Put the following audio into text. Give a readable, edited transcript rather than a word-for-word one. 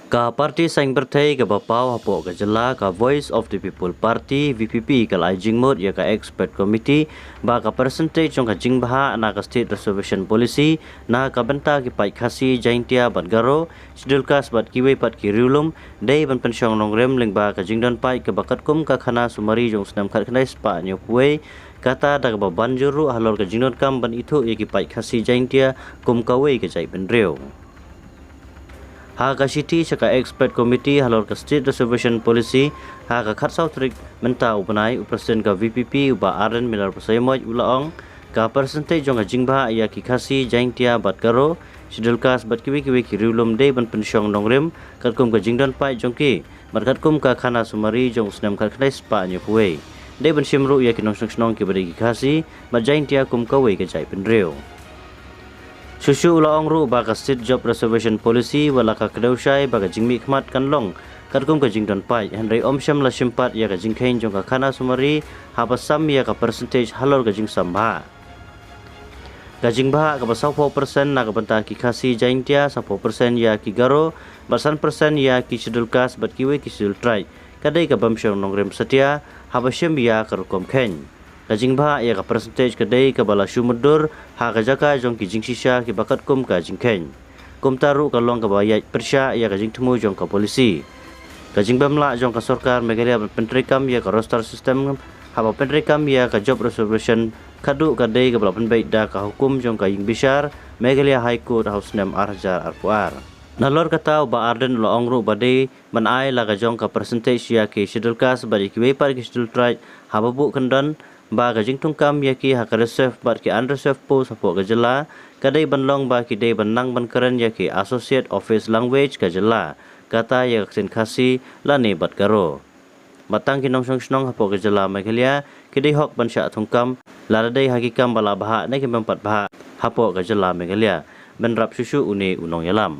Ka parti saing bertai ke bapau hapo ke jela ka Voice of the People Party VPP ke lai jingmut ya ka expert committee ba ka percentage jong ka jingbaha na ka state reservation policy na ka benta ki pai khasi jaintia bat garo schedule kas bat kiwe pat ki riulum dei ban pensiong nongrem ling ba ka jingdon pai ke bakat kum ka khana sumari jong snam khat khnai spa nyo puai kata da ka banjuru halor ka jingdon kam ban ithu ya ki pai khasi jaintia kum kawe ke jai ben reu Haga City saka expert committee halor ka state reservation policy haga khat sautrik menta upanai upresiden ka VPP uba aren milar pasaymoy ulaong ka percentage jong jingba ya ki khasi jaintia bat karo schedule kas bat kiwi ki riulum dei ban pensiong nongrem katkum ka jingdan pai jongki bat katkum ka khana sumari jong snam khat khnai spa nyu puai dei ban simru ya ki nong ki bari ki khasi bat jaintia kum kawe ke jai penreu Susu ulaong ru baga state job reservation policy wala ka kedausai baga jingmi khmat kanlong katkum ka jingdon pai henry omsham la simpat ya ka jingkhain jong ka khana sumari habasam ya ka percentage halor ka jing samba ka jingba ka basau 4% na ka banta ki khasi jaintia 10% ya ki garo basan persen ya ki schedule kas bat kiwe ki schedule trai kadai ka bamshong nongrem setia habasham ya ka rukom khen Kajingba ya ka percentage kadai ka bala syumudur ha ka jaka jong ki jing sisa ki bakat kum ka jingkhen kum taru ka long ka bayat persya ya ka jing temu jong ka polisi kajingba mla jong ka sarkar Meghalaya pentri kam ya ka roster system ha ba pentri kam ya ka job reservation kadu kadai ka bala penbai da ka hukum jong ka ying bisar Meghalaya High Court House Nam Arjar Arpuar Nalor kata ba arden lo ongru badai manai la ka jong ka percentage ya ki schedule kas bari ki wepar ki schedule try ha babu kendan ba ka jing tungkam ya ki ha ka reserve bat ki unreserved post hapo ka jela kadai banlong ba ki dei banang ban keren ya ki associate office language ka jela kata ya ksin khasi lani bat karo matang ki nong snong hapo ka jela Meghalaya ki dei hok ban sha tungkam la dei hakikam bala baha ne ki mempat baha hapo ka jela Meghalaya benrap susu uni unong yalam